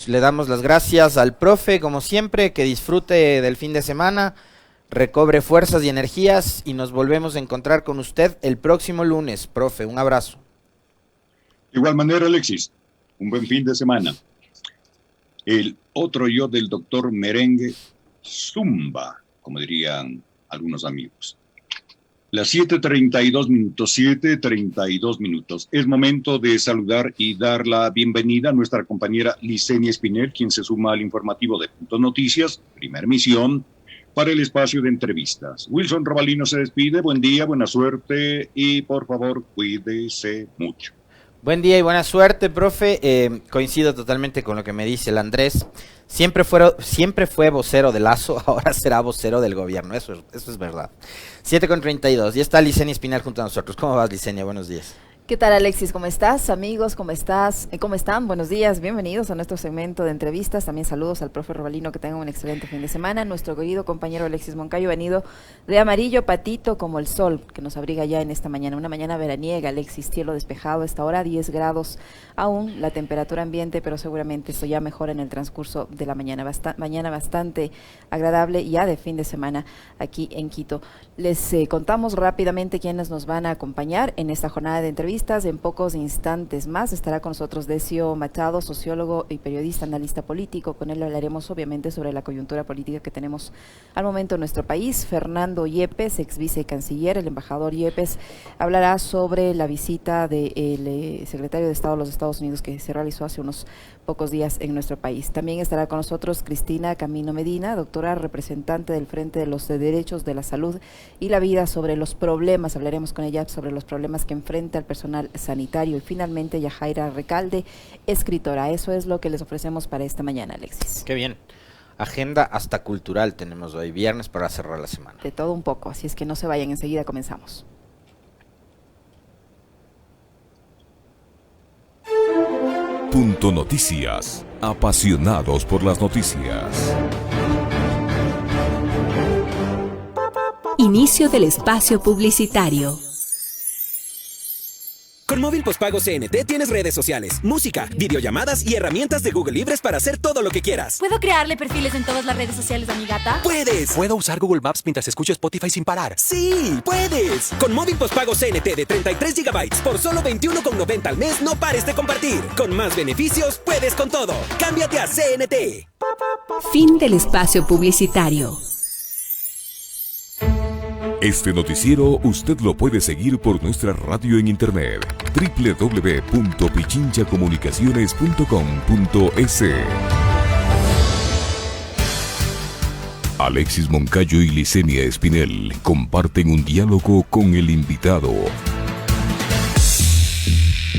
le damos las gracias al profe, como siempre, que disfrute del fin de semana, recobre fuerzas y energías y nos volvemos a encontrar con usted el próximo lunes. Profe, un abrazo. De igual manera, Alexis, un buen fin de semana. El otro yo del doctor Merengue, zumba, como dirían algunos amigos. Las 7:32 minutos, 7:32 minutos. Es momento de saludar y dar la bienvenida a nuestra compañera Licenia Espinel, quien se suma al informativo de Punto Noticias, primera emisión, para el espacio de entrevistas. Wilson Robalino se despide. Buen día, buena suerte y por favor, cuídese mucho. Buen día y buena suerte, profe. Coincido totalmente con lo que me dice el Andrés. Siempre fue vocero de Lazo, ahora será vocero del gobierno. Eso es verdad. 7:32. Ya está Licenia Espinal junto a nosotros. ¿Cómo vas, Licenia? Buenos días. ¿Qué tal, Alexis? ¿Cómo estás? Amigos, ¿cómo estás? ¿Cómo están? Buenos días, bienvenidos a nuestro segmento de entrevistas. También saludos al profe Robalino, que tengan un excelente fin de semana. Nuestro querido compañero Alexis Moncayo, venido de amarillo patito como el sol, que nos abriga ya en esta mañana. Una mañana veraniega, Alexis, cielo despejado, a esta hora 10 grados aún la temperatura ambiente, pero seguramente esto ya mejora en el transcurso de la mañana. Mañana bastante agradable, ya de fin de semana aquí en Quito. Les contamos rápidamente quiénes nos van a acompañar en esta jornada de entrevistas. En pocos instantes más estará con nosotros Decio Machado, sociólogo y periodista, analista político. Con él hablaremos obviamente sobre la coyuntura política que tenemos al momento en nuestro país. Fernando Yepes, ex vicecanciller, el embajador Yepes, hablará sobre la visita del secretario de Estado de los Estados Unidos que se realizó hace unos pocos días en nuestro país. También estará con nosotros Cristina Camino Medina, doctora representante del Frente de los Derechos de la Salud y la Vida, sobre los problemas, hablaremos con ella sobre los problemas que enfrenta el personal sanitario. Y finalmente Yajaira Recalde, escritora. Eso es lo que les ofrecemos para esta mañana, Alexis. Qué bien. Agenda hasta cultural tenemos hoy, viernes, para cerrar la semana. De todo un poco, así es que no se vayan, enseguida comenzamos. Punto Noticias, apasionados por las noticias. Inicio del espacio publicitario. Con Móvil Postpago CNT tienes redes sociales, música, videollamadas y herramientas de Google Libres para hacer todo lo que quieras. ¿Puedo crearle perfiles en todas las redes sociales a mi gata? ¡Puedes! ¿Puedo usar Google Maps mientras escucho Spotify sin parar? ¡Sí! ¡Puedes! Con Móvil Postpago CNT de 33 GB por solo 21,90 al mes, no pares de compartir. Con más beneficios, puedes con todo. ¡Cámbiate a CNT! Fin del espacio publicitario. Este noticiero usted lo puede seguir por nuestra radio en internet www.pichinchacomunicaciones.com.es. Alexis Moncayo y Licenia Espinel comparten un diálogo con el invitado.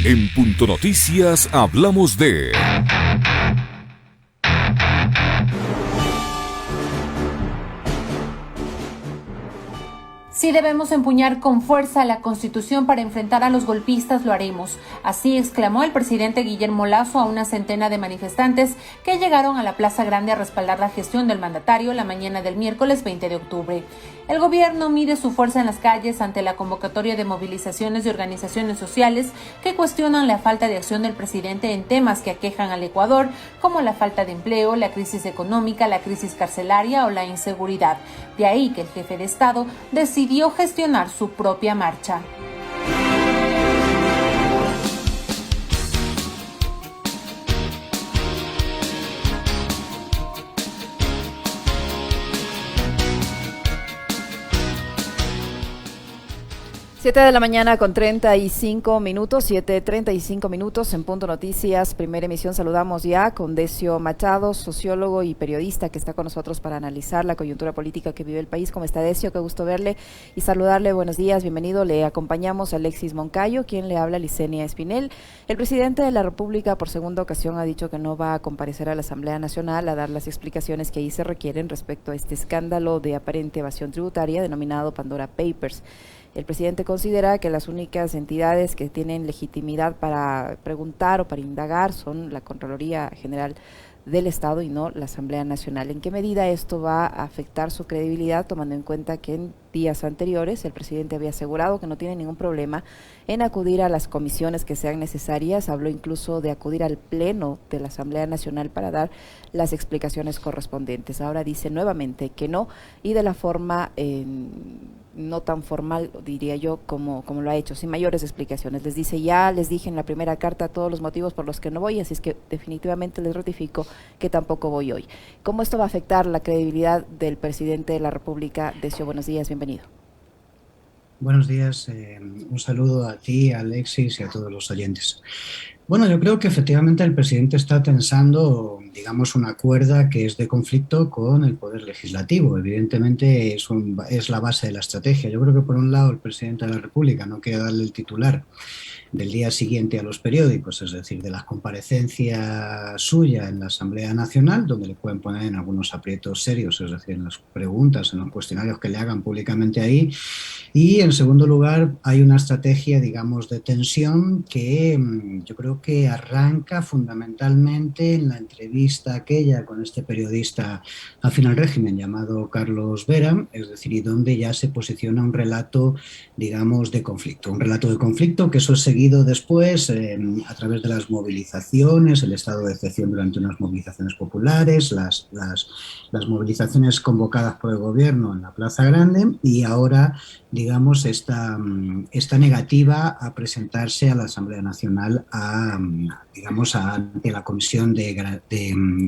En Punto Noticias hablamos de... Si debemos empuñar con fuerza la Constitución para enfrentar a los golpistas, lo haremos. Así exclamó el presidente Guillermo Lasso a una centena de manifestantes que llegaron a la Plaza Grande a respaldar la gestión del mandatario la mañana del miércoles 20 de octubre. El gobierno mide su fuerza en las calles ante la convocatoria de movilizaciones de organizaciones sociales que cuestionan la falta de acción del presidente en temas que aquejan al Ecuador, como la falta de empleo, la crisis económica, la crisis carcelaria o la inseguridad. De ahí que el jefe de Estado decidió gestionar su propia marcha. 7 de la mañana con 35 minutos, 7:35 minutos en Punto Noticias, primera emisión. Saludamos ya con Decio Machado, sociólogo y periodista, que está con nosotros para analizar la coyuntura política que vive el país. ¿Cómo está, Decio? Qué gusto verle y saludarle. Buenos días, bienvenido. Le acompañamos a Alexis Moncayo, quien le habla, Licenia Espinel. El presidente de la República por segunda ocasión ha dicho que no va a comparecer a la Asamblea Nacional a dar las explicaciones que ahí se requieren respecto a este escándalo de aparente evasión tributaria denominado Pandora Papers. El presidente considera que las únicas entidades que tienen legitimidad para preguntar o para indagar son la Contraloría General del Estado y no la Asamblea Nacional. ¿En qué medida esto va a afectar su credibilidad, tomando en cuenta que en días anteriores el presidente había asegurado que no tiene ningún problema en acudir a las comisiones que sean necesarias? Habló incluso de acudir al Pleno de la Asamblea Nacional para dar las explicaciones correspondientes. Ahora dice nuevamente que no, y de la forma no tan formal, diría yo, como lo ha hecho, sin mayores explicaciones. Les dice: ya les dije en la primera carta todos los motivos por los que no voy, así es que definitivamente les ratifico que tampoco voy hoy. ¿Cómo esto va a afectar la credibilidad del presidente de la República? Decio, buenos días, bienvenido. Buenos días, un saludo a ti, a Alexis y a todos los oyentes. Bueno, yo creo que efectivamente el presidente está tensando, digamos, una cuerda que es de conflicto con el Poder Legislativo. Evidentemente es la base de la estrategia. Yo creo que por un lado el presidente de la República no quiere darle el titular del día siguiente a los periódicos, es decir, de la comparecencia suya en la Asamblea Nacional, donde le pueden poner en algunos aprietos serios, es decir, en las preguntas, en los cuestionarios que le hagan públicamente ahí. Y en segundo lugar, hay una estrategia, digamos, de tensión que yo creo que arranca fundamentalmente en la entrevista aquella con este periodista afín al régimen llamado Carlos Vera, es decir, y donde ya se posiciona un relato, digamos, de conflicto. Un relato de conflicto que eso es seguido después a través de las movilizaciones, el estado de excepción durante unas movilizaciones populares, las movilizaciones convocadas por el gobierno en la Plaza Grande, y ahora, digamos, esta negativa a presentarse a la Asamblea Nacional ante la Comisión de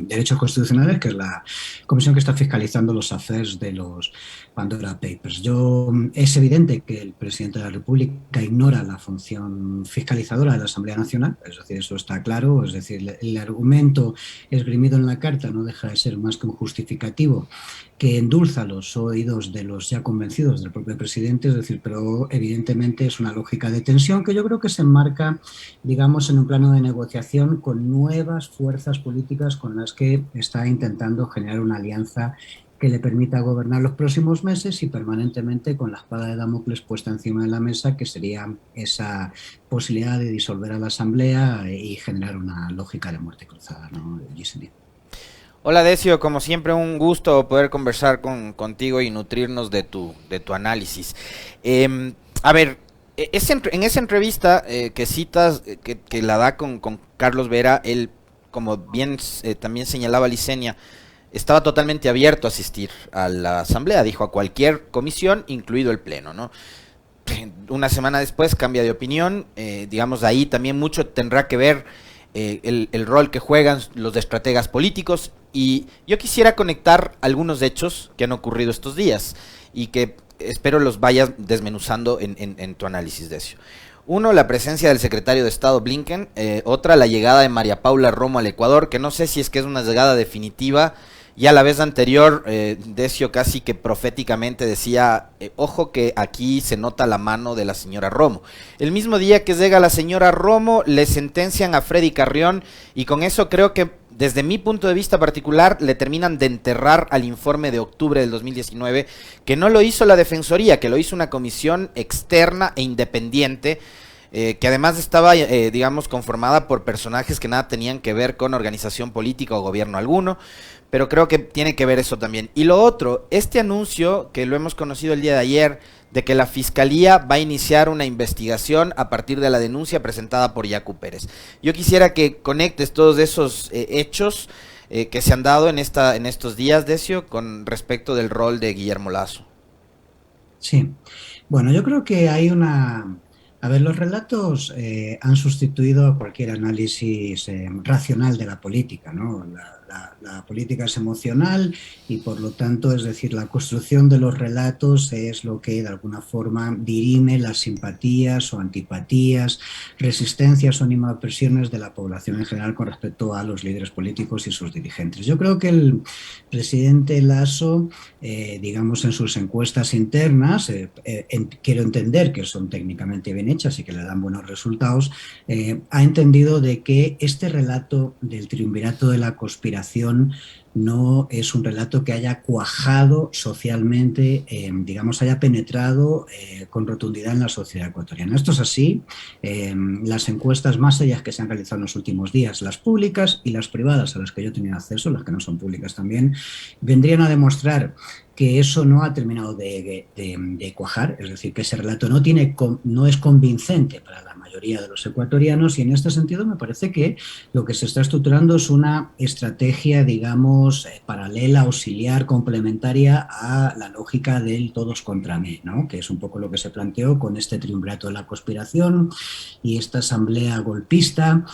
Derechos Constitucionales, que es la comisión que está fiscalizando los affairs de los Pandora Papers. Es evidente que el presidente de la República ignora la función fiscalizadora de la Asamblea Nacional, es decir, eso está claro, es decir, el argumento esgrimido en la carta no deja de ser más que un justificativo que endulza los oídos de los ya convencidos del propio presidente, es decir, pero evidentemente es una lógica de tensión que yo creo que se enmarca, digamos, en un plano de negociación con nuevas fuerzas políticas con las que está intentando generar una alianza que le permita gobernar los próximos meses, y permanentemente con la espada de Damocles puesta encima de la mesa, que sería esa posibilidad de disolver a la Asamblea y generar una lógica de muerte cruzada, ¿no, Yesenia? Hola Decio, como siempre un gusto poder conversar contigo y nutrirnos de tu análisis. A ver, en esa entrevista que citas, que la da con Carlos Vera, él, como bien también señalaba Licenia, estaba totalmente abierto a asistir a la Asamblea, dijo, a cualquier comisión, incluido el Pleno, ¿no? Una semana después cambia de opinión, digamos, ahí también mucho tendrá que ver el rol que juegan los estrategas políticos, y yo quisiera conectar algunos hechos que han ocurrido estos días y que espero los vayas desmenuzando en tu análisis de eso. Uno, la presencia del secretario de Estado Blinken. Otra, la llegada de María Paula Romo al Ecuador, que no sé si es que es una llegada definitiva. Ya la vez anterior, Decio casi que proféticamente decía, ojo que aquí se nota la mano de la señora Romo. El mismo día que llega la señora Romo, le sentencian a Freddy Carrión, y con eso creo que, desde mi punto de vista particular, le terminan de enterrar al informe de octubre del 2019, que no lo hizo la Defensoría, que lo hizo una comisión externa e independiente, que además estaba, digamos, conformada por personajes que nada tenían que ver con organización política o gobierno alguno, pero creo que tiene que ver eso también. Y lo otro, este anuncio, que lo hemos conocido el día de ayer, de que la Fiscalía va a iniciar una investigación a partir de la denuncia presentada por Yacu Pérez. Yo quisiera que conectes todos esos hechos que se han dado en estos días, Decio, con respecto del rol de Guillermo Lasso. Sí, bueno, yo creo que hay una... A ver, los relatos han sustituido a cualquier análisis racional de la política, ¿no? La política es emocional y, por lo tanto, es decir, la construcción de los relatos es lo que de alguna forma dirime las simpatías o antipatías, resistencias o animadversiones de la población en general con respecto a los líderes políticos y sus dirigentes. Yo creo que el presidente Lasso, digamos, en sus encuestas internas, quiero entender que son técnicamente bien hechas y que le dan buenos resultados, ha entendido de que este relato del triunvirato de la conspiración conspiración no es un relato que haya cuajado socialmente, digamos, haya penetrado con rotundidad en la sociedad ecuatoriana. Esto es así. Las encuestas más serias que se han realizado en los últimos días, las públicas y las privadas a las que yo he tenido acceso, las que no son públicas también, vendrían a demostrar que eso no ha terminado de cuajar, es decir, que ese relato no es convincente para la mayoría de los ecuatorianos, y en este sentido me parece que lo que se está estructurando es una estrategia, digamos, paralela, auxiliar, complementaria a la lógica del todos contra mí, ¿no? Que es un poco lo que se planteó con este triunvirato de la conspiración y esta asamblea golpista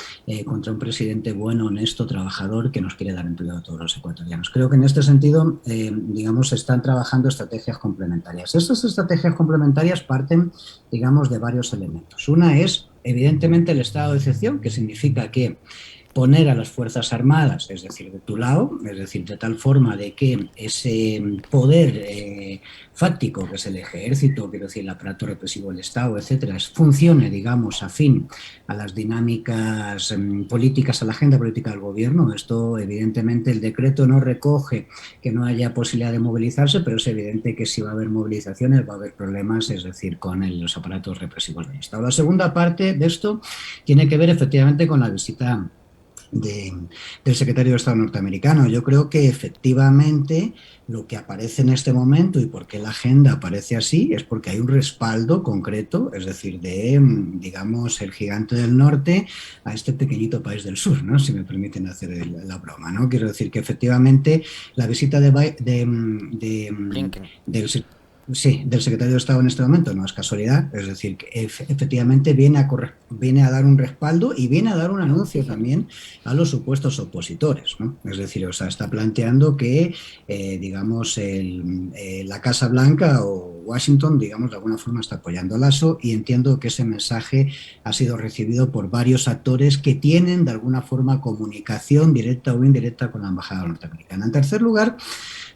contra un presidente bueno, honesto, trabajador, que nos quiere dar empleo a todos los ecuatorianos. Creo que en este sentido, digamos, están trabajando estrategias complementarias. Estas estrategias complementarias parten, digamos, de varios elementos. Una es, evidentemente, el estado de excepción, que significa que poner a las Fuerzas Armadas, es decir, de tu lado, es decir, de tal forma de que ese poder fáctico, que es el ejército, quiero decir, el aparato represivo del Estado, etcétera, funcione, digamos, afín a las dinámicas políticas, a la agenda política del gobierno. Esto, evidentemente, el decreto no recoge que no haya posibilidad de movilizarse, pero es evidente que si va a haber movilizaciones va a haber problemas, es decir, con los aparatos represivos del Estado. La segunda parte de esto tiene que ver efectivamente con la visita del secretario de Estado norteamericano. Yo creo que efectivamente lo que aparece en este momento y por qué la agenda aparece así es porque hay un respaldo concreto, es decir, de, digamos, el gigante del norte a este pequeñito país del sur, ¿no? Si me permiten hacer la broma, ¿no? Quiero decir que efectivamente la visita del secretario de Estado en este momento no es casualidad, es decir, que efectivamente viene a dar un respaldo y viene a dar un anuncio también a los supuestos opositores, ¿no? Es decir, o sea, está planteando que, digamos, la Casa Blanca o Washington, digamos, de alguna forma está apoyando a Lasso, y entiendo que ese mensaje ha sido recibido por varios actores que tienen de alguna forma comunicación directa o indirecta con la embajada norteamericana. En tercer lugar,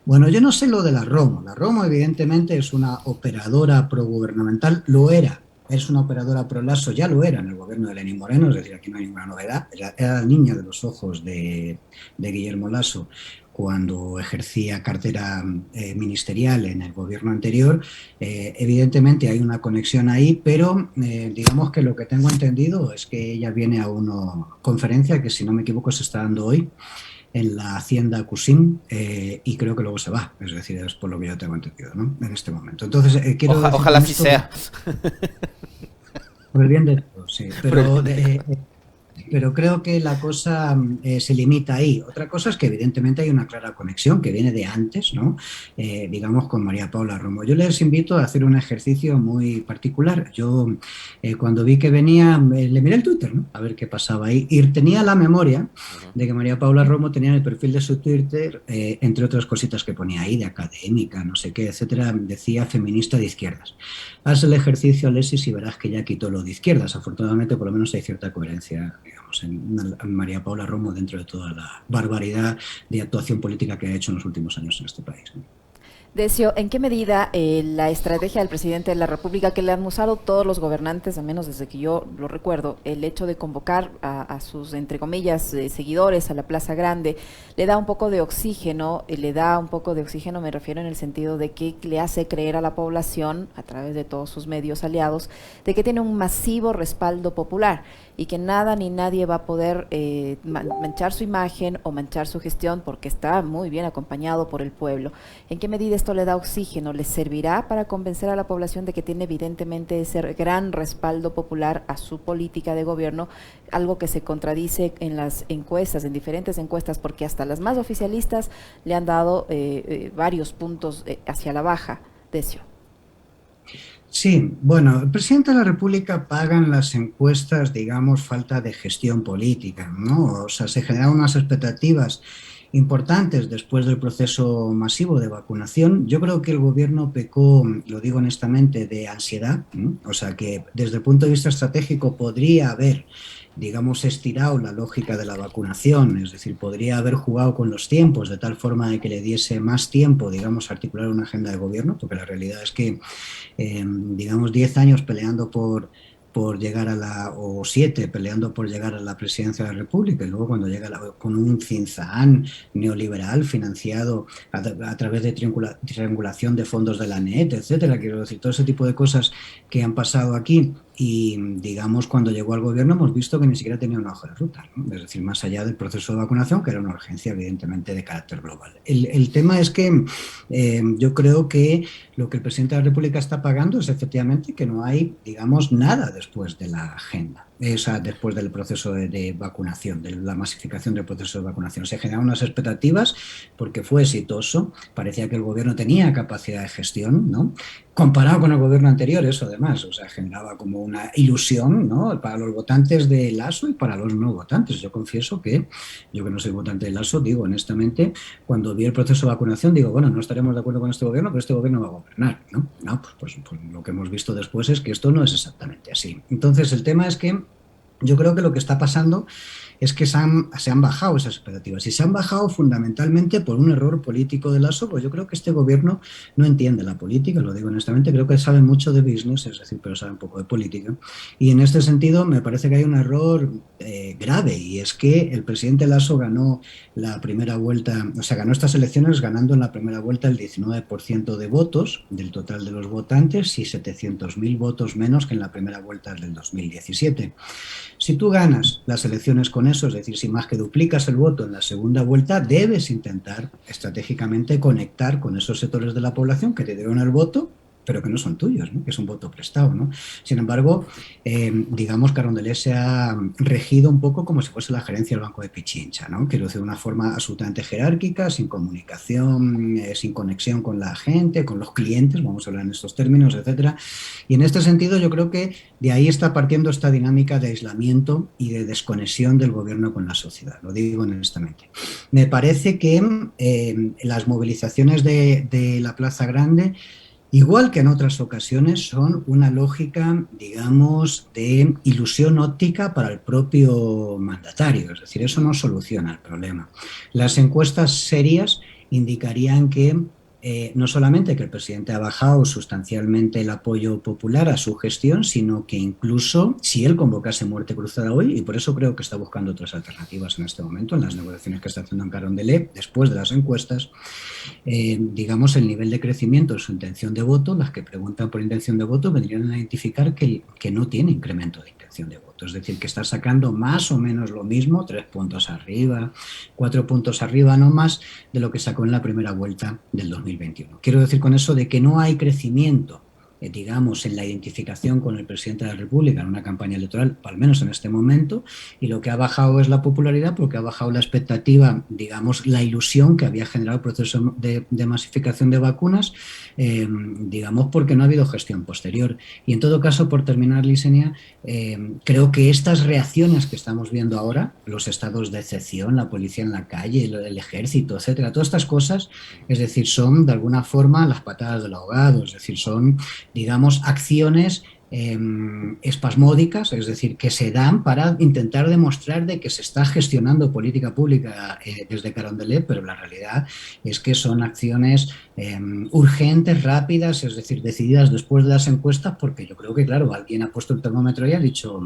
bueno, yo no sé lo de la Romo. La Romo, evidentemente, es una operadora progubernamental, lo era. Es una operadora pro Lasso, ya lo era en el gobierno de Lenín Moreno, es decir, aquí no hay ninguna novedad. Era la niña de los ojos de Guillermo Lasso cuando ejercía cartera ministerial en el gobierno anterior. Evidentemente hay una conexión ahí, pero digamos que lo que tengo entendido es que ella viene a una conferencia que, si no me equivoco, se está dando hoy en la hacienda Cusim, y creo que luego se va, es decir, es por lo que yo tengo entendido, ¿no? En este momento. Entonces, ojalá así sea. Por el bien de todos, sí. Pero creo que la cosa se limita ahí. Otra cosa es que evidentemente hay una clara conexión que viene de antes, ¿no? Digamos, con María Paula Romo. Yo les invito a hacer un ejercicio muy particular. Yo cuando vi que venía, le miré el Twitter, ¿no? A ver qué pasaba ahí. Y tenía la memoria de que María Paula Romo tenía en el perfil de su Twitter, entre otras cositas que ponía ahí, de académica, no sé qué, etcétera, decía feminista de izquierdas. Haz el ejercicio, Alexis, y verás que ya quitó lo de izquierdas. Afortunadamente, por lo menos hay cierta coherencia, digamos, en María Paula Romo dentro de toda la barbaridad de actuación política que ha hecho en los últimos años en este país, ¿no? Decio, ¿en qué medida la estrategia del presidente de la República, que le han usado todos los gobernantes, al menos desde que yo lo recuerdo, el hecho de convocar a sus, entre comillas, seguidores a la Plaza Grande, le da un poco de oxígeno? Me refiero en el sentido de que le hace creer a la población, a través de todos sus medios aliados, de que tiene un masivo respaldo popular y que nada ni nadie va a poder manchar su imagen o manchar su gestión, porque está muy bien acompañado por el pueblo. ¿En qué medida esto le da oxígeno? ¿Le servirá para convencer a la población de que tiene evidentemente ese gran respaldo popular a su política de gobierno, algo que se contradice en las encuestas, en diferentes encuestas, porque hasta las más oficialistas le han dado varios puntos hacia la baja? Decio. Sí, bueno, el presidente de la República paga en las encuestas, digamos, falta de gestión política, ¿no? O sea, se generan unas expectativas importantes después del proceso masivo de vacunación. Yo creo que el gobierno pecó, lo digo honestamente, de ansiedad, ¿no? O sea, que desde el punto de vista estratégico podría haber, digamos, estirado la lógica de la vacunación, es decir, podría haber jugado con los tiempos de tal forma de que le diese más tiempo, digamos, a articular una agenda de gobierno, porque la realidad es que, digamos, 10 años peleando por por llegar o 7 peleando por llegar a la presidencia de la República, y luego cuando llega con un cinzaán neoliberal financiado a través de triangulación de fondos de la NET, etcétera, quiero decir, todo ese tipo de cosas que han pasado aquí. Y, digamos, cuando llegó al gobierno hemos visto que ni siquiera tenía una hoja de ruta, ¿no? Es decir, más allá del proceso de vacunación, que era una urgencia evidentemente de carácter global. El tema es que yo creo que lo que el presidente de la República está pagando es efectivamente que no hay, digamos, nada después de la agenda. Después del proceso de vacunación, de la masificación del proceso de vacunación. Se generaron unas expectativas porque fue exitoso, parecía que el gobierno tenía capacidad de gestión, ¿no? Comparado con el gobierno anterior, eso además, generaba como una ilusión, ¿no? Para los votantes de Lasso y para los no votantes. Yo confieso que, yo que no soy votante de Lasso, digo honestamente, cuando vi el proceso de vacunación, digo, bueno, no estaremos de acuerdo con este gobierno, pero este gobierno va a gobernar, ¿no? No, pues lo que hemos visto después es que esto no es exactamente así. Entonces, el tema es que yo creo que lo que está pasando es que se han bajado esas expectativas y se han bajado fundamentalmente por un error político de Lasso, pues yo creo que este gobierno no entiende la política, lo digo honestamente, creo que sabe mucho de business, es decir, pero sabe un poco de política, y en este sentido me parece que hay un error grave, y es que el presidente Lasso ganó la primera vuelta, ganó estas elecciones ganando en la primera vuelta el 19% de votos del total de los votantes y 700.000 votos menos que en la primera vuelta del 2017. Si tú ganas las elecciones con eso, es decir, si más que duplicas el voto en la segunda vuelta, debes intentar estratégicamente conectar con esos sectores de la población que te dieron el voto, pero que no son tuyos, ¿no? Que es un voto prestado, ¿no? Sin embargo, digamos, Carondelet se ha regido un poco como si fuese la gerencia del Banco de Pichincha, ¿no? Quiero decir, de una forma absolutamente jerárquica, sin comunicación, sin conexión con la gente, con los clientes, vamos a hablar en estos términos, etcétera. Y en este sentido yo creo que de ahí está partiendo esta dinámica de aislamiento y de desconexión del gobierno con la sociedad, lo digo honestamente. Me parece que las movilizaciones de la Plaza Grande, igual que en otras ocasiones, son una lógica, digamos, de ilusión óptica para el propio mandatario. Es decir, eso no soluciona el problema. Las encuestas serias indicarían que no solamente que el presidente ha bajado sustancialmente el apoyo popular a su gestión, sino que incluso si él convocase muerte cruzada hoy, y por eso creo que está buscando otras alternativas en este momento, en las negociaciones que está haciendo en Carondelet, después de las encuestas, digamos, el nivel de crecimiento de su intención de voto, las que preguntan por intención de voto, vendrían a identificar que no tiene incremento de intención de voto. Es decir, que está sacando más o menos lo mismo, 3 puntos arriba, 4 puntos arriba, no más de lo que sacó en la primera vuelta del 2021. Quiero decir con eso de que no hay crecimiento, digamos, en la identificación con el presidente de la República en una campaña electoral, al menos en este momento, y lo que ha bajado es la popularidad, porque ha bajado la expectativa, digamos, la ilusión que había generado el proceso de masificación de vacunas, digamos, porque no ha habido gestión posterior. Y en todo caso, por terminar, Lisenia, creo que estas reacciones que estamos viendo ahora, los estados de excepción, la policía en la calle, el ejército, etcétera, todas estas cosas, es decir, son de alguna forma las patadas del ahogado, es decir, son, digamos, acciones espasmódicas, es decir, que se dan para intentar demostrar de que se está gestionando política pública desde Carondelet, pero la realidad es que son acciones urgentes, rápidas, es decir, decididas después de las encuestas, porque yo creo que, claro, alguien ha puesto el termómetro y ha dicho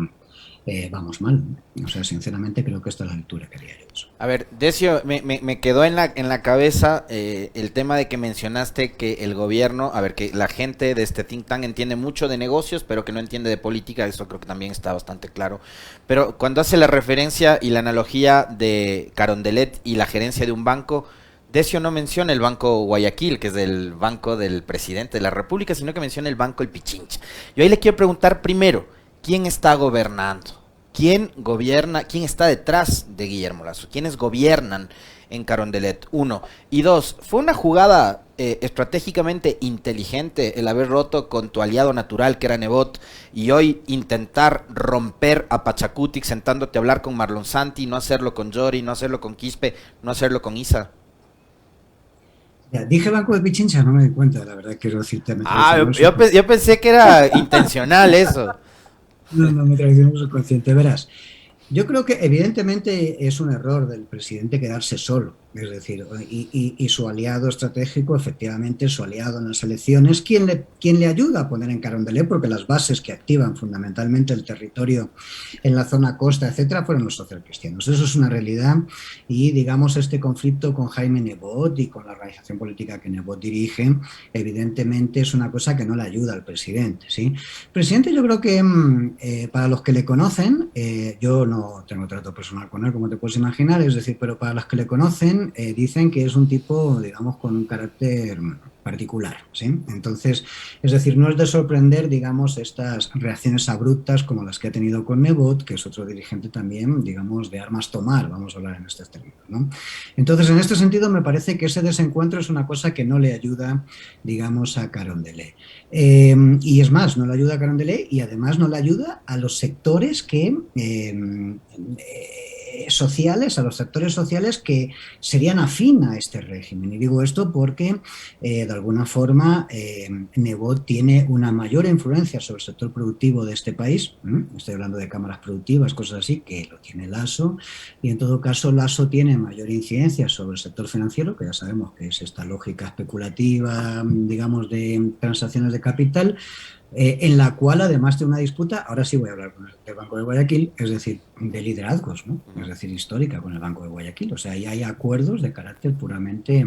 vamos mal. O sea, sinceramente creo que esta es la lectura que haría yo. A ver, Decio, me quedó en la cabeza el tema de que mencionaste que el gobierno, a ver, que la gente de este think tank entiende mucho de negocios, pero que no entiende de política, eso creo que también está bastante claro. Pero cuando hace la referencia y la analogía de Carondelet y la gerencia de un banco, Decio no menciona el Banco Guayaquil, que es el banco del presidente de la República, sino que menciona el Banco El Pichincha. Yo ahí le quiero preguntar primero, ¿quién está gobernando? ¿Quién gobierna? ¿Quién está detrás de Guillermo Lasso? ¿Quiénes gobiernan en Carondelet? 1. Y 2, ¿fue una jugada estratégicamente inteligente el haber roto con tu aliado natural, que era Nebot, y hoy intentar romper a Pachacutic sentándote a hablar con Marlon Santi, no hacerlo con Yori, no hacerlo con Quispe, no hacerlo con Isa? Ya, dije Banco de Pichincha, no me di cuenta, la verdad, quiero decirte. Yo pensé que era intencional eso. No, me traicionó el subconsciente. Verás, Yo creo que evidentemente es un error del presidente quedarse solo, es decir, y su aliado estratégico, efectivamente, su aliado en las elecciones, quien le ayuda a poner en Carondelet, porque las bases que activan fundamentalmente el territorio en la zona costa, etcétera, fueron los socialcristianos. Eso es una realidad y, digamos, este conflicto con Jaime Nebot y con la organización política que Nebot dirige, evidentemente es una cosa que no le ayuda al presidente, ¿sí? El presidente, yo creo que para los que le conocen, yo no tengo trato personal con él, como te puedes imaginar, es decir, pero para los que le conocen, dicen que es un tipo, digamos, con un carácter particular, ¿sí? Entonces, es decir, no es de sorprender, digamos, estas reacciones abruptas como las que ha tenido con Nebot, que es otro dirigente también, digamos, de armas tomar, vamos a hablar en estos términos, ¿no? Entonces, en este sentido, me parece que ese desencuentro es una cosa que no le ayuda, digamos, a Carondelet. Y es más, no le ayuda a Carondelet y además no le ayuda a los sectores que sociales, a los sectores sociales que serían afín a este régimen. Y digo esto porque, de alguna forma, Nebot tiene una mayor influencia sobre el sector productivo de este país. Estoy hablando de cámaras productivas, cosas así, que lo tiene Lasso. Y en todo caso, Lasso tiene mayor incidencia sobre el sector financiero, que ya sabemos que es esta lógica especulativa, digamos, de transacciones de capital, en la cual además de una disputa, ahora sí voy a hablar del Banco de Guayaquil, es decir, de liderazgos, ¿no? Es decir, histórica con el Banco de Guayaquil. O sea, ahí hay acuerdos de carácter puramente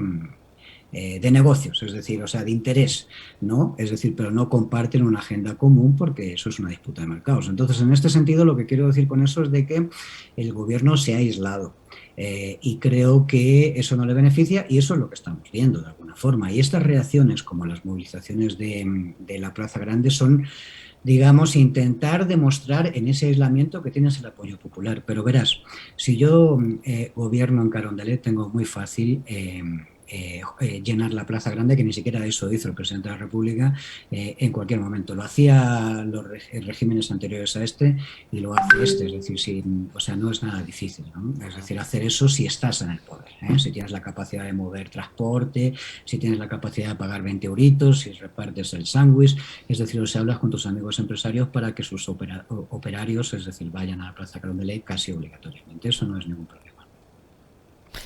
de negocios, es decir, o sea, de interés, ¿no? Es decir, pero no comparten una agenda común porque eso es una disputa de mercados. Entonces, en este sentido, lo que quiero decir con eso es de que el gobierno se ha aislado. Y creo que eso no le beneficia y eso es lo que estamos viendo de alguna forma. Y estas reacciones, como las movilizaciones de la Plaza Grande, son, digamos, intentar demostrar en ese aislamiento que tienes el apoyo popular. Pero verás, si yo gobierno en Carondelet, tengo muy fácil llenar la Plaza Grande, que ni siquiera eso hizo el presidente de la República en cualquier momento. Lo hacía los regímenes anteriores a este y lo hace este, es decir, o sea, no es nada difícil, ¿no? Es decir, hacer eso si estás en el poder, si tienes la capacidad de mover transporte, si tienes la capacidad de pagar 20 euritos, si repartes el sándwich, es decir, o sea, hablas con tus amigos empresarios para que sus operarios, es decir, vayan a la Plaza Carondelet casi obligatoriamente. Eso no es ningún problema.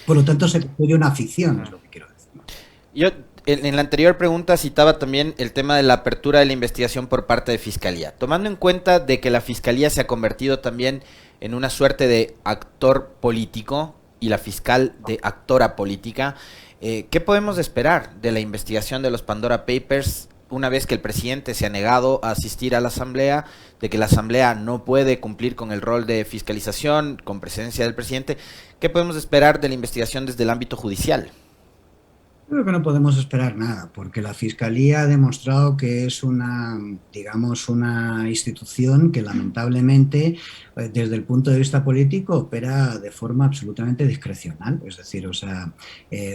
Por lo tanto, se construye una afición, es lo que quiero decir. Yo en la anterior pregunta citaba también el tema de la apertura de la investigación por parte de Fiscalía. Tomando en cuenta de que la Fiscalía se ha convertido también en una suerte de actor político y la fiscal de actora política, ¿qué podemos esperar de la investigación de los Pandora Papers una vez que el presidente se ha negado a asistir a la asamblea, de que la asamblea no puede cumplir con el rol de fiscalización con presencia del presidente? ¿Qué podemos esperar de la investigación desde el ámbito judicial? Creo que no podemos esperar nada, porque la Fiscalía ha demostrado que es una, digamos, una institución que lamentablemente, desde el punto de vista político, opera de forma absolutamente discrecional, es decir, o sea,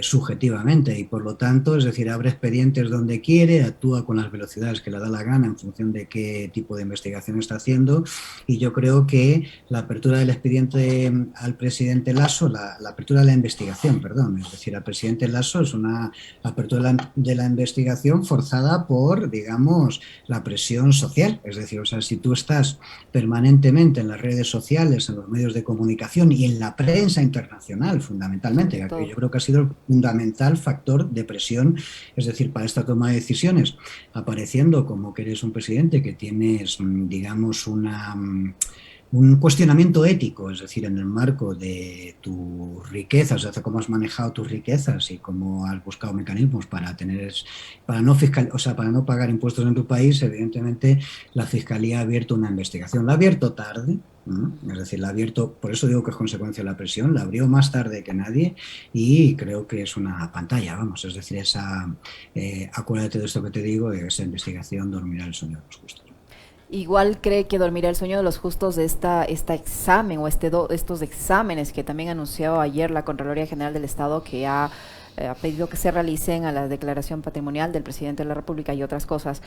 subjetivamente, y por lo tanto, es decir, abre expedientes donde quiere, actúa con las velocidades que le da la gana en función de qué tipo de investigación está haciendo, y yo creo que la apertura del expediente al presidente Lasso, la apertura de la investigación, perdón, es decir, al presidente Lasso es una apertura de la investigación forzada por, digamos, la presión social. Es decir, o sea, si tú estás permanentemente en las redes sociales, en los medios de comunicación y en la prensa internacional, fundamentalmente, que yo creo que ha sido el fundamental factor de presión, es decir, para esta toma de decisiones, apareciendo como que eres un presidente que tienes, digamos, un cuestionamiento ético, es decir, en el marco de tus riquezas, o sea, cómo has manejado tus riquezas y cómo has buscado mecanismos para no pagar impuestos en tu país. Evidentemente, la Fiscalía ha abierto una investigación. La ha abierto tarde, ¿no? Es decir, la ha abierto, por eso digo que es consecuencia de la presión, la abrió más tarde que nadie y creo que es una pantalla, vamos, es decir, acuérdate de esto que te digo, esa investigación dormirá el sueño de los justos. Igual cree que dormirá el sueño de los justos de esta examen o estos exámenes que también anunció ayer la Contraloría General del Estado, que ha pedido que se realicen a la declaración patrimonial del presidente de la República y otras cosas.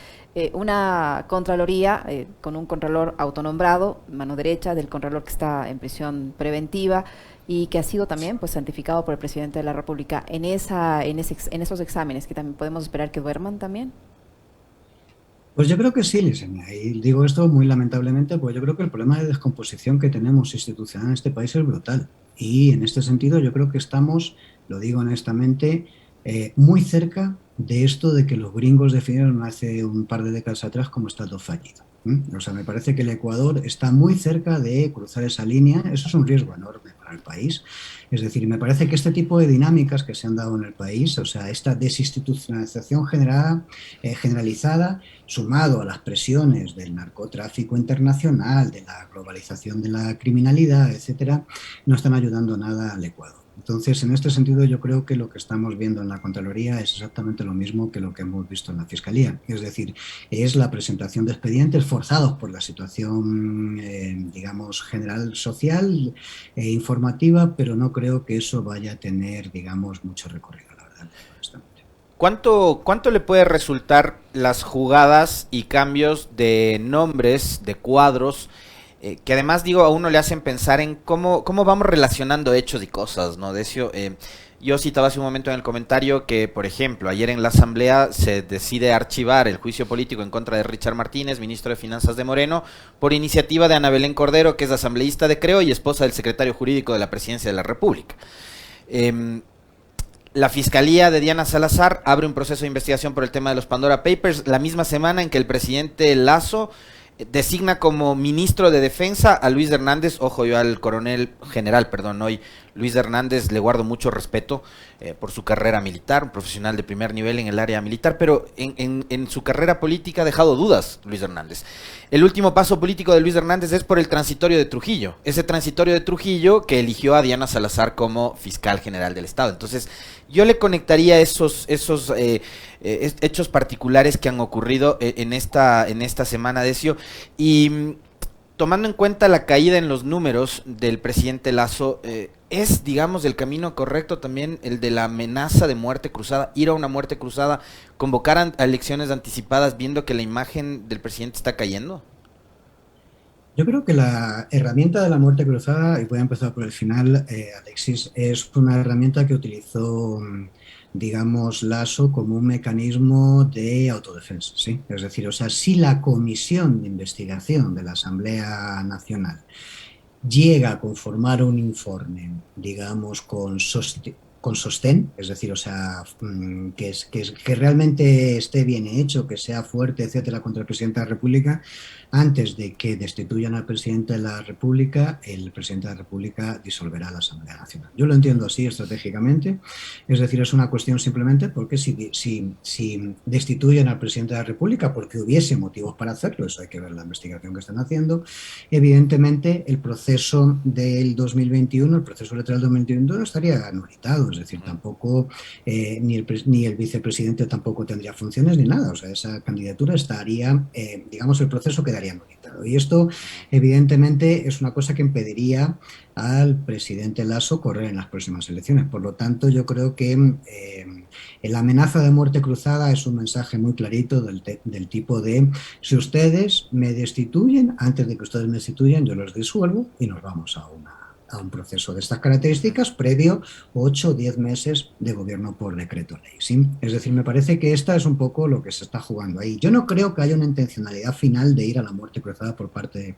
Una Contraloría con un Contralor autonombrado, mano derecha del Contralor que está en prisión preventiva y que ha sido también pues santificado por el presidente de la República. En esos exámenes que también podemos esperar que duerman también. Pues yo creo que sí, Lisenia, y digo esto muy lamentablemente, porque yo creo que el problema de descomposición que tenemos institucional en este país es brutal. Y en este sentido yo creo que estamos, lo digo honestamente, muy cerca de esto de que los gringos definieron hace un par de décadas atrás como estado fallido. O sea, me parece que el Ecuador está muy cerca de cruzar esa línea. Eso es un riesgo enorme para el país. Es decir, me parece que este tipo de dinámicas que se han dado en el país, o sea, esta desinstitucionalización generalizada, sumado a las presiones del narcotráfico internacional, de la globalización de la criminalidad, etcétera, no están ayudando nada al Ecuador. Entonces, en este sentido, yo creo que lo que estamos viendo en la Contraloría es exactamente lo mismo que lo que hemos visto en la Fiscalía. Es decir, es la presentación de expedientes forzados por la situación, digamos, general social e informativa, pero no creo que eso vaya a tener, digamos, mucho recorrido, la verdad, honestamente. ¿Cuánto le puede resultar las jugadas y cambios de nombres, de cuadros, que además, digo, a uno le hacen pensar en cómo vamos relacionando hechos y cosas, ¿no? Decio, yo citaba hace un momento en el comentario que, por ejemplo, ayer en la Asamblea se decide archivar el juicio político en contra de Richard Martínez, ministro de Finanzas de Moreno, por iniciativa de Ana Belén Cordero, que es asambleísta de Creo y esposa del secretario jurídico de la Presidencia de la República. La Fiscalía de Diana Salazar abre un proceso de investigación por el tema de los Pandora Papers la misma semana en que el presidente Lasso designa como ministro de Defensa a Luis Hernández. Ojo, yo al general, hoy Luis Hernández le guardo mucho respeto por su carrera militar, un profesional de primer nivel en el área militar, pero en su carrera política ha dejado dudas Luis Hernández. El último paso político de Luis Hernández es por el transitorio de Trujillo, ese transitorio de Trujillo que eligió a Diana Salazar como fiscal general del Estado. Entonces, yo le conectaría esos hechos particulares que han ocurrido en esta semana, Decio, y tomando en cuenta la caída en los números del presidente Lasso, ¿es, digamos, el camino correcto también el de la amenaza de muerte cruzada, ir a una muerte cruzada, convocar a elecciones anticipadas viendo que la imagen del presidente está cayendo? Yo creo que la herramienta de la muerte cruzada, y voy a empezar por el final, Alexis, es una herramienta que utilizó, digamos, Lasso como un mecanismo de autodefensa, ¿sí? Es decir, o sea, si la comisión de investigación de la Asamblea Nacional llega a conformar un informe, digamos, con sostén, es decir, o sea, que realmente esté bien hecho, que sea fuerte, etcétera, contra el presidente de la República, antes de que destituyan al presidente de la República, el presidente de la República disolverá la Asamblea Nacional. Yo lo entiendo así estratégicamente, es decir, es una cuestión simplemente porque si destituyen al presidente de la República porque hubiese motivos para hacerlo, eso hay que ver la investigación que están haciendo, evidentemente el proceso del 2021, el proceso electoral del 2021 estaría anulitado, es decir, tampoco ni el vicepresidente tampoco tendría funciones ni nada, o sea, esa candidatura estaría, digamos, el proceso quedaría anulitado. Y esto, evidentemente, es una cosa que impediría al presidente Lasso correr en las próximas elecciones. Por lo tanto, yo creo que la amenaza de muerte cruzada es un mensaje muy clarito del tipo de: si ustedes me destituyen, antes de que ustedes me destituyan, yo los disuelvo y nos vamos a un proceso de estas características previo 8 o 10 meses de gobierno por decreto ley, ¿sí? Es decir, me parece que esta es un poco lo que se está jugando ahí. Yo no creo que haya una intencionalidad final de ir a la muerte cruzada por parte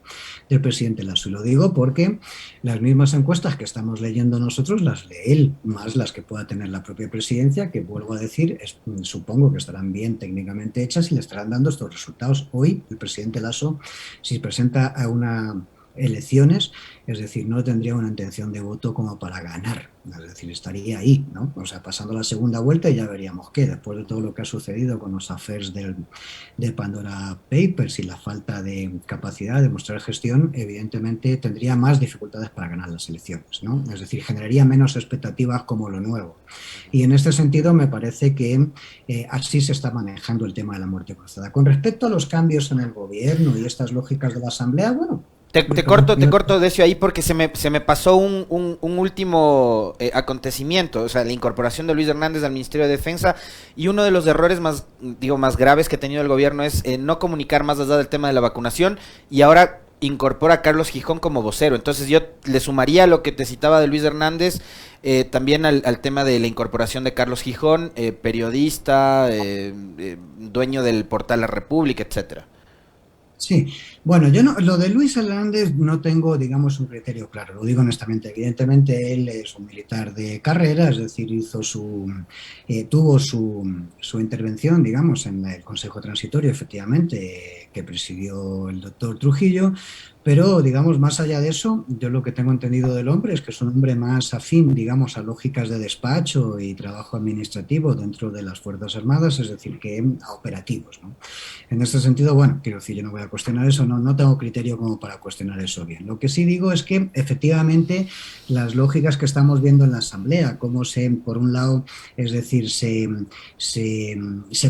del presidente Lasso, y lo digo porque las mismas encuestas que estamos leyendo nosotros las lee él, más las que pueda tener la propia presidencia, que vuelvo a decir, supongo que estarán bien técnicamente hechas y le estarán dando estos resultados. Hoy el presidente Lasso, si presenta a una elecciones, es decir, no tendría una intención de voto como para ganar, es decir, estaría ahí, ¿no? O sea, pasando la segunda vuelta y ya veríamos qué, después de todo lo que ha sucedido con los affairs de Pandora Papers y la falta de capacidad de mostrar gestión, evidentemente tendría más dificultades para ganar las elecciones, ¿no? Es decir, generaría menos expectativas como lo nuevo. Y en este sentido me parece que así se está manejando el tema de la muerte cruzada. Con respecto a los cambios en el gobierno y estas lógicas de la Asamblea, bueno, Te corto, Decio, ahí porque se me pasó un último acontecimiento, o sea, la incorporación de Luis Hernández al Ministerio de Defensa, y uno de los errores más graves que ha tenido el gobierno es no comunicar más allá del tema de la vacunación, y ahora incorpora a Carlos Gijón como vocero. Entonces yo le sumaría lo que te citaba de Luis Hernández, también al tema de la incorporación de Carlos Gijón, periodista, dueño del portal La República, etcétera. Sí, bueno, yo no, lo de Luis Hernández no tengo, digamos, un criterio claro, lo digo honestamente. Evidentemente él es un militar de carrera, es decir, tuvo su intervención, digamos, en el Consejo Transitorio, efectivamente, que presidió el doctor Trujillo, pero, digamos, más allá de eso, yo lo que tengo entendido del hombre es que es un hombre más afín, digamos, a lógicas de despacho y trabajo administrativo dentro de las Fuerzas Armadas, es decir, que a operativos, ¿no? En este sentido, bueno, quiero decir, yo no voy a cuestionar eso, no tengo criterio como para cuestionar eso bien. Lo que sí digo es que, efectivamente, las lógicas que estamos viendo en la Asamblea, cómo por un lado, es decir, se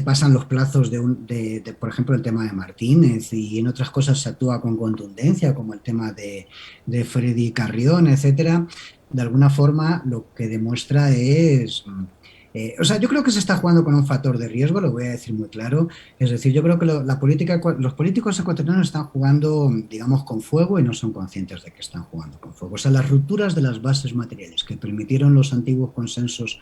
pasan los plazos de, por ejemplo, el tema de Martínez, y en otras cosas se actúa con contundencia, como el tema de Freddy Carrión, etcétera, de alguna forma lo que demuestra es... o sea, yo creo que se está jugando con un factor de riesgo, lo voy a decir muy claro. Es decir, yo creo que los políticos ecuatorianos están jugando, digamos, con fuego y no son conscientes de que están jugando con fuego. O sea, las rupturas de las bases materiales que permitieron los antiguos consensos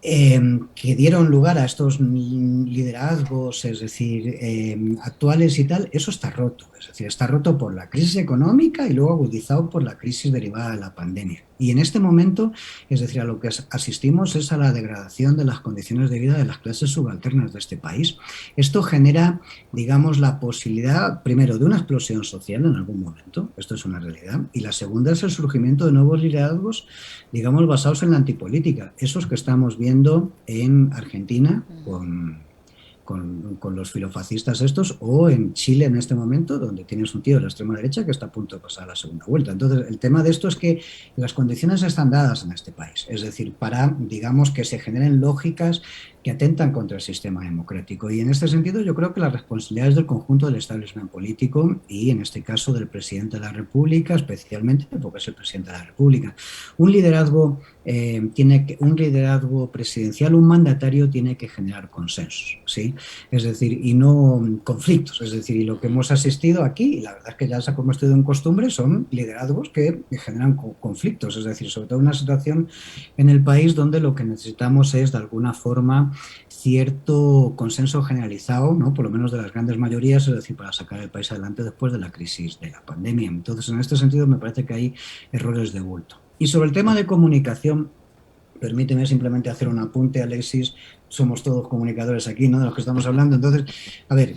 que dieron lugar a estos liderazgos, es decir, actuales y tal, eso está roto. Es decir, está roto por la crisis económica y luego agudizado por la crisis derivada de la pandemia. Y en este momento, es decir, a lo que asistimos es a la degradación de las condiciones de vida de las clases subalternas de este país. Esto genera, digamos, la posibilidad, primero, de una explosión social en algún momento, esto es una realidad, y la segunda es el surgimiento de nuevos liderazgos, digamos, basados en la antipolítica, esos que estamos viendo en Argentina con los filofascistas estos, o en Chile en este momento, donde tienes un tío de la extrema derecha que está a punto de pasar a la segunda vuelta. Entonces, el tema de esto es que las condiciones están dadas en este país, es decir, para, digamos, que se generen lógicas que atentan contra el sistema democrático. Y en este sentido yo creo que la responsabilidad es del conjunto del establishment político y en este caso del presidente de la República, especialmente porque es el presidente de la República. Un liderazgo presidencial, un mandatario tiene que generar consensos, ¿sí? Es decir, y no conflictos. Es decir, y lo que hemos asistido aquí, y la verdad es que ya se ha convertido en costumbre, son liderazgos que generan conflictos. Es decir, sobre todo una situación en el país donde lo que necesitamos es, de alguna forma, cierto consenso generalizado, ¿no? Por lo menos de las grandes mayorías, es decir, para sacar el país adelante después de la crisis de la pandemia. Entonces, en este sentido, me parece que hay errores de bulto. Y sobre el tema de comunicación, permíteme simplemente hacer un apunte, Alexis, somos todos comunicadores aquí, ¿no?, de los que estamos hablando. Entonces, a ver,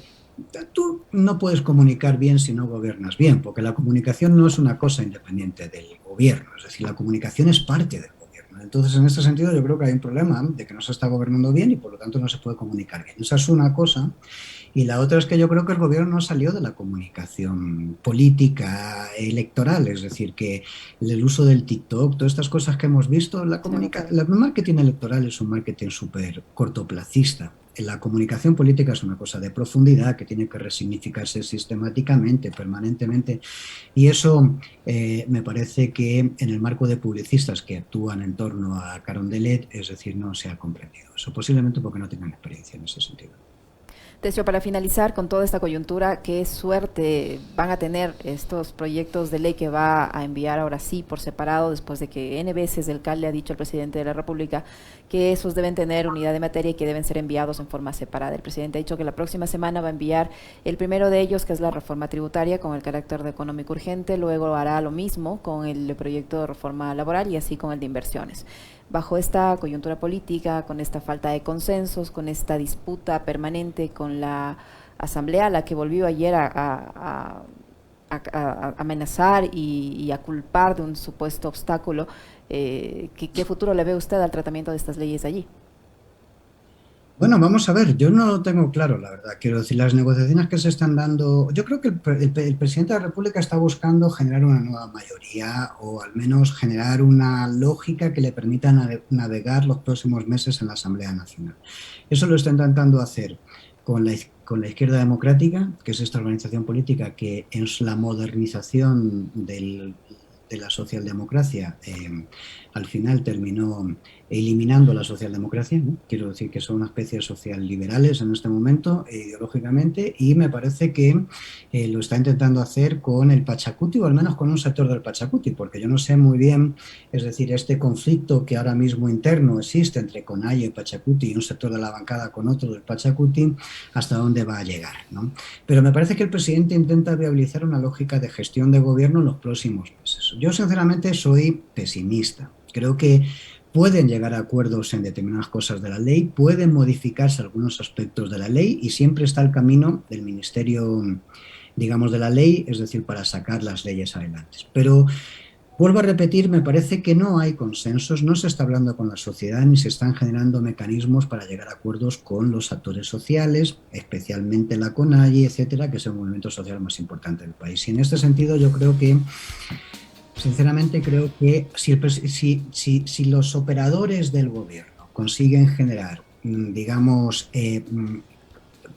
tú no puedes comunicar bien si no gobiernas bien, porque la comunicación no es una cosa independiente del gobierno, es decir, la comunicación es parte del gobierno. Entonces, en este sentido, yo creo que hay un problema de que no se está gobernando bien y por lo tanto no se puede comunicar bien. Esa es una cosa. Y la otra es que yo creo que el gobierno no salió de la comunicación política electoral, es decir, que el uso del TikTok, todas estas cosas que hemos visto, el marketing electoral es un marketing súper cortoplacista. La comunicación política es una cosa de profundidad que tiene que resignificarse sistemáticamente, permanentemente, y eso me parece que en el marco de publicistas que actúan en torno a Carondelet, es decir, no se ha comprendido eso, posiblemente porque no tengan experiencia en ese sentido. Tesio, para finalizar con toda esta coyuntura, ¿qué suerte van a tener estos proyectos de ley que va a enviar ahora sí por separado, después de que N veces el CAL le ha dicho al presidente de la República que esos deben tener unidad de materia y que deben ser enviados en forma separada? El presidente ha dicho que la próxima semana va a enviar el primero de ellos, que es la reforma tributaria con el carácter de económico urgente, luego hará lo mismo con el proyecto de reforma laboral y así con el de inversiones. Bajo esta coyuntura política, con esta falta de consensos, con esta disputa permanente con la Asamblea, a la que volvió ayer a amenazar y a culpar de un supuesto obstáculo, ¿qué futuro le ve usted al tratamiento de estas leyes allí? Bueno, vamos a ver, yo no lo tengo claro, la verdad. Quiero decir, las negociaciones que se están dando, yo creo que el presidente de la República está buscando generar una nueva mayoría o al menos generar una lógica que le permita navegar los próximos meses en la Asamblea Nacional. Eso lo está intentando hacer con la Izquierda Democrática, que es esta organización política que en la modernización de la socialdemocracia al final terminó eliminando la socialdemocracia, ¿no? Quiero decir que son una especie de socialliberales en este momento, ideológicamente, y me parece que lo está intentando hacer con el Pachacuti, o al menos con un sector del Pachacuti, porque yo no sé muy bien, es decir, este conflicto que ahora mismo interno existe entre Conaya y Pachacuti y un sector de la bancada con otro del Pachacuti, hasta dónde va a llegar, ¿no? Pero me parece que el presidente intenta viabilizar una lógica de gestión de gobierno en los próximos meses. Yo sinceramente soy pesimista. Creo que pueden llegar a acuerdos en determinadas cosas de la ley, pueden modificarse algunos aspectos de la ley y siempre está el camino del Ministerio, digamos, de la ley, es decir, para sacar las leyes adelante. Pero vuelvo a repetir, me parece que no hay consensos, no se está hablando con la sociedad ni se están generando mecanismos para llegar a acuerdos con los actores sociales, especialmente la CONAIE, etcétera, que es el movimiento social más importante del país. Y en este sentido yo creo que, sinceramente, creo que si los operadores del gobierno consiguen generar, digamos,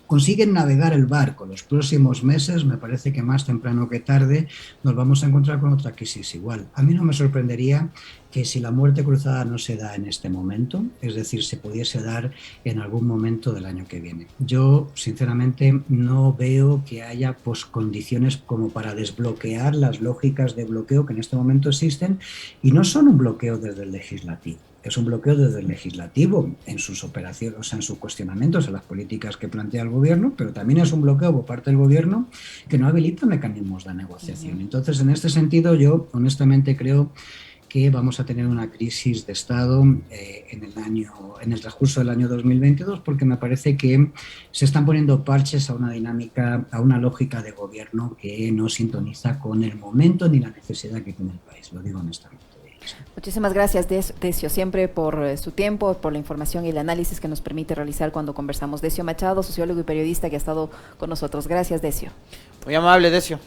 consiguen navegar el barco los próximos meses, me parece que más temprano que tarde nos vamos a encontrar con otra crisis igual. A mí no me sorprendería que si la muerte cruzada no se da en este momento, es decir, se pudiese dar en algún momento del año que viene. Yo, sinceramente, no veo que haya condiciones como para desbloquear las lógicas de bloqueo que en este momento existen, y no son un bloqueo desde el legislativo. Es un bloqueo desde el legislativo en sus operaciones, o sea, en sus cuestionamientos a las políticas que plantea el gobierno, pero también es un bloqueo por parte del gobierno que no habilita mecanismos de negociación. Entonces, en este sentido, yo honestamente creo que vamos a tener una crisis de Estado en el transcurso del año 2022, porque me parece que se están poniendo parches a una dinámica, a una lógica de gobierno que no sintoniza con el momento ni la necesidad que tiene el país, lo digo honestamente. Muchísimas gracias, Decio, siempre por su tiempo, por la información y el análisis que nos permite realizar cuando conversamos. Decio Machado, sociólogo y periodista que ha estado con nosotros. Gracias, Decio. Muy amable, Decio.